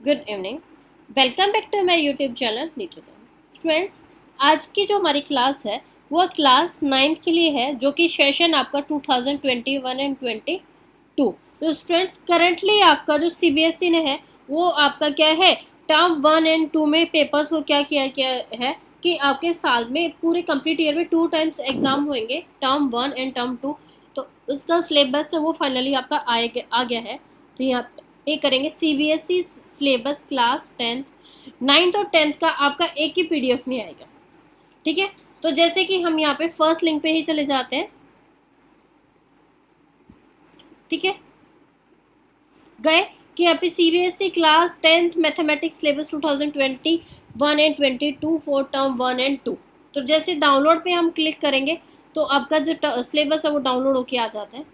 Good evening. Welcome back to my YouTube channel Neetu Jain. Students, आज की जो हमारी क्लास है वो क्लास 9th के लिए है, जो कि सेशन आपका 2021 एंड 22। तो स्टूडेंट्स, करंटली आपका जो सीबीएसई ने है वो आपका क्या है, टर्म 1 एंड 2 में पेपर्स को क्या किया क्या है कि आपके साल में पूरे कंप्लीट ईयर में 2 टाइम्स एग्जाम होंगे, टर्म 1 एंड टर्म 2। तो उसका सिलेबस है वो फाइनली आपका आ गया है। तो यहाँ ये करेंगे CBSE syllabus class 10th 9th और 10th का आपका एक ही पीडीएफ में आएगा। ठीक है, तो जैसे कि हम यहाँ पे फर्स्ट लिंक पे ही चले जाते हैं। ठीक है, गए कि यहाँ पे CBSE class 10th mathematics syllabus 2021 and 22 for term 1 and 2। तो जैसे डाउनलोड पे हम क्लिक करेंगे तो आपका जो सिलेबस है वो डाउनलोड होके आ जाता है।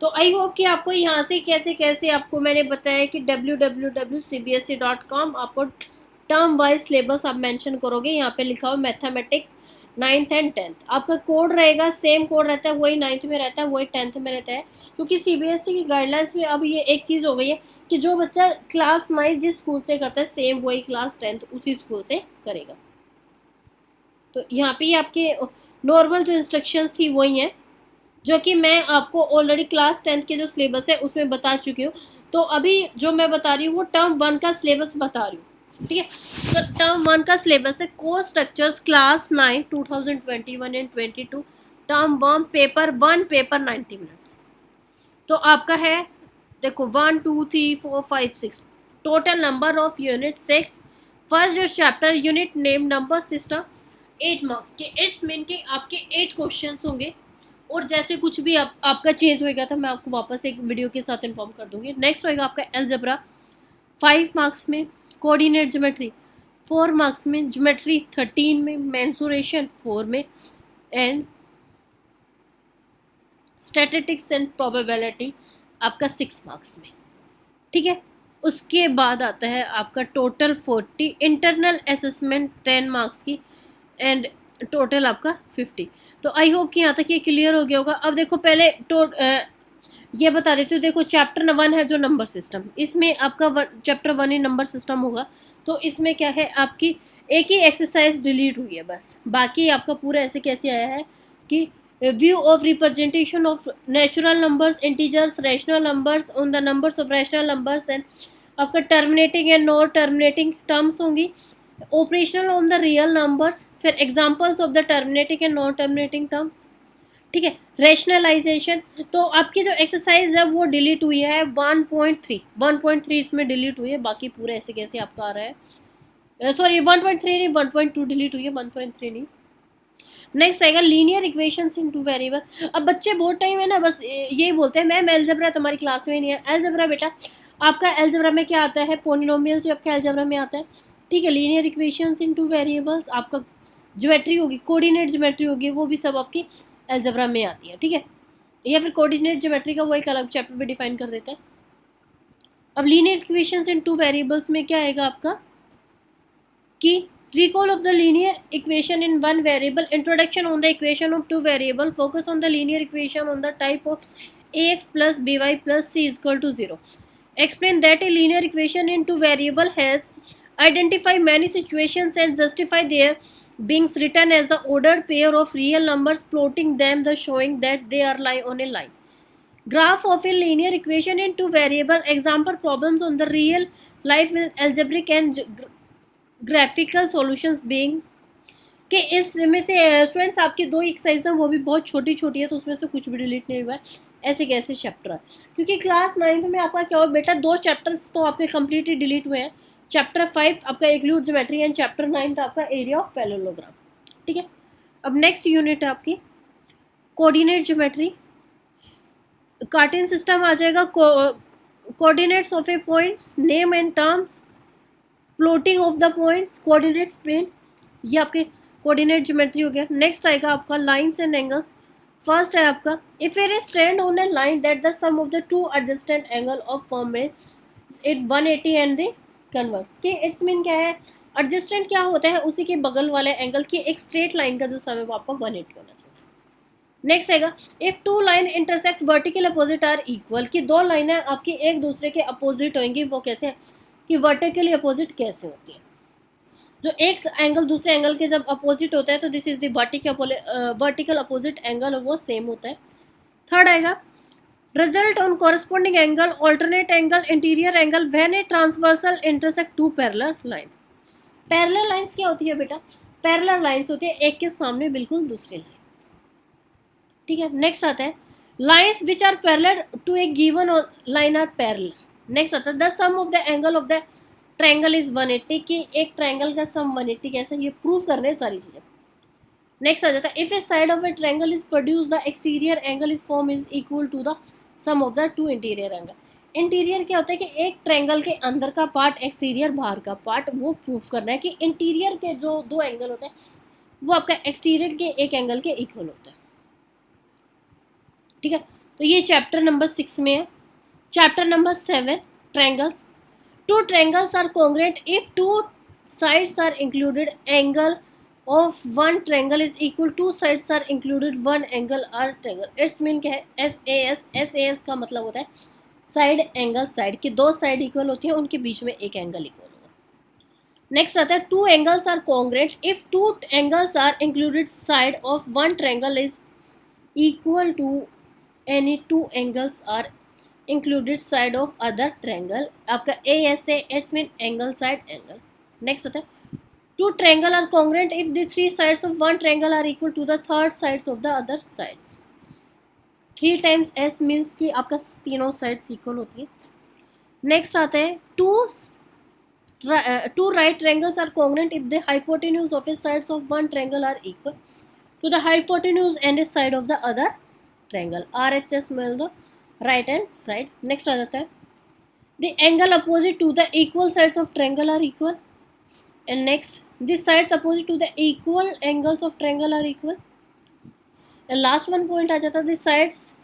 तो आई होप कि आपको यहाँ से कैसे कैसे आपको मैंने बताया कि www.cbse.com आपको टर्म वाइज सिलेबस आप मेंशन करोगे, यहाँ पे लिखा हो मैथमेटिक्स 9th एंड 10th। आपका कोड रहेगा, सेम कोड रहता है, वही 9th में रहता है, वही 10th में रहता है। क्योंकि सीबीएसई की गाइडलाइंस में अब ये एक चीज़ हो गई है कि जो बच्चा क्लास 9 जिस स्कूल से करता है सेम वही क्लास 10th उसी स्कूल से करेगा। तो यहाँ पे आपके नॉर्मल जो इंस्ट्रक्शंस थी वही हैं, जो कि मैं आपको ऑलरेडी क्लास 10th के जो सिलेबस है उसमें बता चुकी हूँ। तो अभी जो मैं बता रही हूँ वो टर्म 1 का सिलेबस बता रही हूँ। ठीक है, तो टर्म 1 का सिलेबस है course structures class 9 2021 and 22। Term 1 paper 1 paper 90 minutes. तो आपका है, देखो 1 2 3 4 5 6 total number of unit 6। First जो chapter unit name number system 8 marks के, इट्स मीन के आपके 8 क्वेश्चन होंगे। और जैसे कुछ भी आपका चेंज होएगा तो मैं आपको वापस एक वीडियो के साथ इन्फॉर्म कर दूंगी। नेक्स्ट होएगा आपका एलजेब्रा 5 मार्क्स में, कोऑर्डिनेट ज्योमेट्री 4 मार्क्स में, ज्योमेट्री 13 में, मेंसुरेशन 4 में, एंड स्टैटिस्टिक्स एंड प्रोबेबिलिटी आपका 6 मार्क्स में। ठीक है, उसके बाद आता है आपका टोटल 40, इंटरनल असेसमेंट 10 मार्क्स की, एंड टोटल आपका 50। तो आई होप कि यहाँ तक ये क्लियर हो गया होगा। अब देखो पहले ये बता देती हूँ। देखो चैप्टर 1 है जो नंबर सिस्टम, इसमें आपका चैप्टर 1 ही नंबर सिस्टम होगा। तो इसमें क्या है, आपकी एक ही एक्सरसाइज डिलीट हुई है बस, बाकी आपका पूरा ऐसे कैसे आया है कि view of representation of natural numbers, integers, rational numbers on the numbers of rational numbers, and आपका terminating and not terminating terms होंगी, operational on the real numbers, फिर examples of the terminating and non terminating terms. ठीक है, rationalisation. तो आपकी जो exercise है वो डिलीट हुई है 1.3 इसमें डिलीट हुई है, बाकी पूरा ऐसे कैसे आपका आ रहा है, सॉरी 1.3 नहीं 1.2 डिलीट हुई है, 1.3 नहीं। नेक्स्ट आएगा लीनियर इक्वेशंस इन टू वेरिएबल। अब बच्चे बहुत टाइम है ना बस यही बोलते हैं मैम एलजेब्रा तुम्हारी क्लास में नहीं है। एलजेब्रा बेटा आपका एलजेब्रा में क्या आता है, पोलिनोमियल्स आपका एलजेब्रा में आता है। ठीक है, लीनियर इक्वेशंस इन टू वेरिएबल्स आपका ज्योमेट्री होगी, कोऑर्डिनेट ज्योमेट्री होगी, वो भी सब आपकी एलजेब्रा में आती है। ठीक है, या फिर कोऑर्डिनेट ज्योमेट्री का वो एक अलग चैप्टर में डिफाइन कर देता है। अब लीनियर इक्वेशंस इन टू वेरिएबल्स में क्या आएगा आपका कि recall of the linear equation in one variable, introduction on the equation of two variable, focus on the linear equation on the type of ax plus by plus c is equal to 0, explain that a linear equation in two variable has identify many situations and justify their being written as the ordered pair of real numbers, plotting them the showing that they are lie on a line. Graph of a linear equation in two variable, example problems on the real life with algebraic and graphical solutions being कि इसमें से students आपकी 2 exercise हैं वो भी बहुत छोटी छोटी है, तो उसमें से कुछ भी डिलीट नहीं हुआ है। ऐसे कैसे चैप्टर है, क्योंकि क्लास 9 में आपका क्या हो बेटा 2 चैप्टर्स तो आपके कम्प्लीटली डिलीट हुए हैं। चैप्टर 5 आपका एक्लूड ज्योमेट्री एंड चैप्टर 9 था आपका एरिया ऑफ पैरेललोग्राम। ठीक है, अब नेक्स्ट यूनिट है आपकी कोऑर्डिनेट ज्योमेट्री। कार्टेशियन सिस्टम आ जाएगा, coordinates of a points, name and terms, plotting of the points, coordinates plane, ये आपके कोऑर्डिनेट ज्योमेट्री हो गया। नेक्स्ट आएगा आपका लाइंस एंड एंगल्स। फर्स्ट है आपका if a ray stands on a line that the sum of the two adjacent angle of form it 180 and the converse. कि it's mean क्या है, एडजेसेंट क्या होता है, उसी के बगल वाले एंगल की एक स्ट्रेट लाइन का जो सम है वो आपका 180 होना चाहिए। नेक्स्ट आएगा if two line intersect vertical opposite are equal, कि 2 लाइनें आपकी एक दूसरे के अपोजिट होंगी, वो कैसे है कि वर्टिकली अपोजिट कैसे होती है। जो एक एंगल दूसरे एंगल के जब अपोजिट होता है तो this is the vertical opposite angle, वो सेम होता है। थर्ड आएगा result on corresponding angle, alternate angle, interior angle when a transversal intersect two parallel line। Parallel lines क्या होती है बेटा? पैरेलल लाइंस होती है एक के सामने बिल्कुल दूसरी लाइन, ठीक है। नेक्स्ट आता है lines which are parallel to a given line are parallel. Next आता है the sum of the angle of the triangle is 180, कि एक ट्रायंगल का सम 180 कैसे, ये प्रूव करने हैं सारी चीजें। नेक्स्ट आ जाता है if a side of a triangle is produce the exterior angle is form is equal to the sum of the two interior angle. Interior क्या होता है कि एक ट्रायंगल के अंदर का पार्ट, एक्सटीरियर बाहर का पार्ट, वो प्रूफ करना है कि इंटीरियर के जो दो एंगल होते हैं वो आपका एक्सटीरियर के एक एंगल के इक्वल होता है, ठीक है। तो ये चैप्टर नंबर 6 में है। Chapter number 7 triangles. Two triangles are congruent if two sides are included, angle of one triangle is equal, two sides are included, one angle are triangle। It's mean क्या है? SAS का मतलब होता है side angle, side की दो side equal होती है, उनके बीच में एक एंगल इक्वल होगा। नेक्स्ट आता है two angles are congruent if two angles are included, side of one triangle is equal to any two angles are included side of other triangle. आपका ASA it's mean angle side angle. Next होता है two triangle are congruent if the three sides of one triangle are equal to the third sides of the other sides. 3 times S means कि आपका तीनों sides equal होती है। Next आता है two right triangles are congruent if the hypotenuse of a sides of one triangle are equal to the hypotenuse and a side of the other triangle. RHS मिल दो right hand side. Next आ जाता है the angle opposite to the equal sides of triangle are equal, and next these sides opposite to the equal angles of triangle are equal, and last one point आ जाता है the sides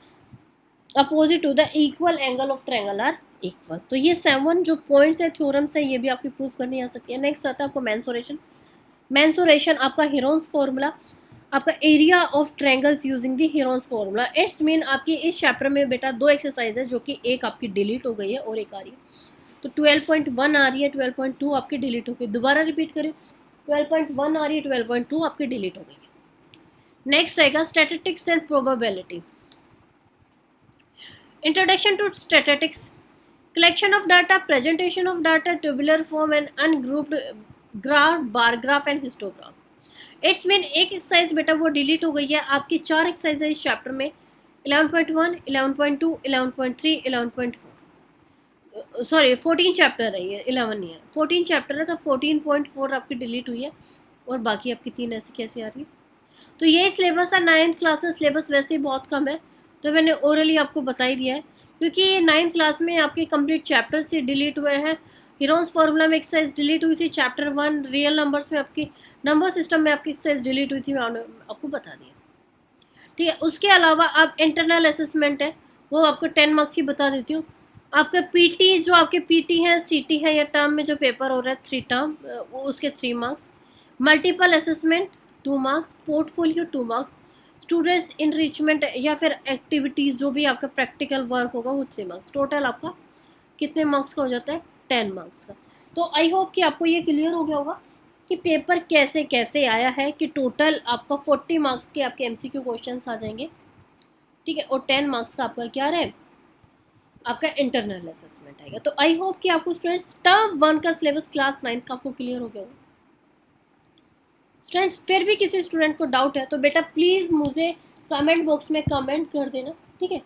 opposite to the equal angle of triangle are equal। तो ये 7 जो points है theorems है, ये भी आपकी प्रूफ करनी आ सकती है। नेक्स्ट आता है आपको मेंसुरेशन। मेंसुरेशन आपका हीरोन्स फॉर्मूला, आपका area of triangles using the Heron's formula. It's mean आपकी इस चैप्टर में बेटा 2 एक्सरसाइज है जो कि एक आपकी डिलीट हो गई है और एक आ रही है। तो 12.1 आ रही है, 12.2 आपकी डिलीट हो गई। दोबारा रिपीट करें, 12.1 आ रही है, 12.2 आपकी डिलीट हो गई है। नेक्स्ट आएगा statistics and probability. Introduction to statistics, collection of data, presentation of data, tabular form and ungrouped graph, bar graph and histogram. It's mean एक एक्सरसाइज बेटा वो डिलीट हो गई है। आपकी 4 एक्सरसाइज है इस चैप्टर में, 11.1, 11.2, 11.3, 11.4, सॉरी 14 चैप्टर है ये, 11 नहीं है, 14 चैप्टर है। तो 14.4 आपकी डिलीट हुई है और बाकी आपकी 3 ऐसी कैसे आ रही है। तो ये सिलेबस है। 9th क्लास का सिलेबस वैसे ही बहुत कम है, तो मैंने ओरली आपको बता ही दिया है, क्योंकि ये 9th क्लास में आपके कंप्लीट चैप्टर से डिलीट हुए हैं। हीरोन्स फॉर्मूला में एक्सरसाइज डिलीट हुई थी, चैप्टर 1 रियल नंबर्स में आपकी नंबर सिस्टम में आपकी एक्सरसाइज डिलीट हुई थी, मैंने आपको बता दिया, ठीक है। उसके अलावा आप इंटरनल असेसमेंट है वो आपको 10 मार्क्स की बता देती हूँ। आपका पीटी जो आपके पीटी है, सीटी है या टर्म में जो पेपर हो रहा है 3 टर्म, उसके 3 marks. Multiple assessment 2 marks, portfolio 2 marks, students enrichment या फिर एक्टिविटीज़ जो भी आपका प्रैक्टिकल वर्क होगा वो 3 मार्क्स। टोटल आपका कितने मार्क्स का हो जाता है? 10 मार्क्स का। तो आई होप कि आपको ये क्लियर हो गया होगा कि पेपर कैसे कैसे आया है, कि टोटल आपका 40 मार्क्स के आपके MCQ क्वेश्चंस आ जाएंगे, ठीक है, और 10 मार्क्स का आपका क्या रहे, आपका इंटरनल असेसमेंट आएगा। तो आई होप कि आपको स्टूडेंट्स टर्म 1 का सिलेबस क्लास 9 का आपको क्लियर हो गया होगा। स्टूडेंट्स फिर भी किसी स्टूडेंट को डाउट है तो बेटा प्लीज़ मुझे कमेंट बॉक्स में कमेंट कर देना, ठीक है।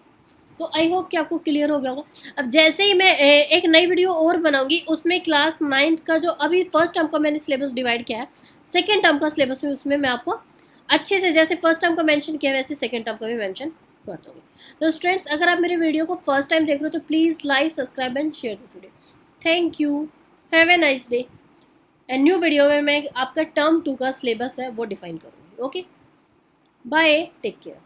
तो आई होप कि आपको क्लियर हो गया होगा। अब जैसे ही मैं एक नई वीडियो और बनाऊंगी, उसमें क्लास 9 का जो अभी फर्स्ट टर्म का मैंने सिलेबस डिवाइड किया है, सेकेंड टर्म का सिलेबस में उसमें मैं आपको अच्छे से जैसे फर्स्ट टर्म का मेंशन किया वैसे सेकेंड टर्म का भी मेंशन कर दूँगी। तो स्टूडेंट्स अगर आप मेरे वीडियो को फर्स्ट टाइम देख रहे हो तो please like, subscribe and share this video. Thank you, have a nice day. And new video में मैं आपका टर्म 2 का सिलेबस है वो डिफाइन करूँगी। Okay, bye, take care.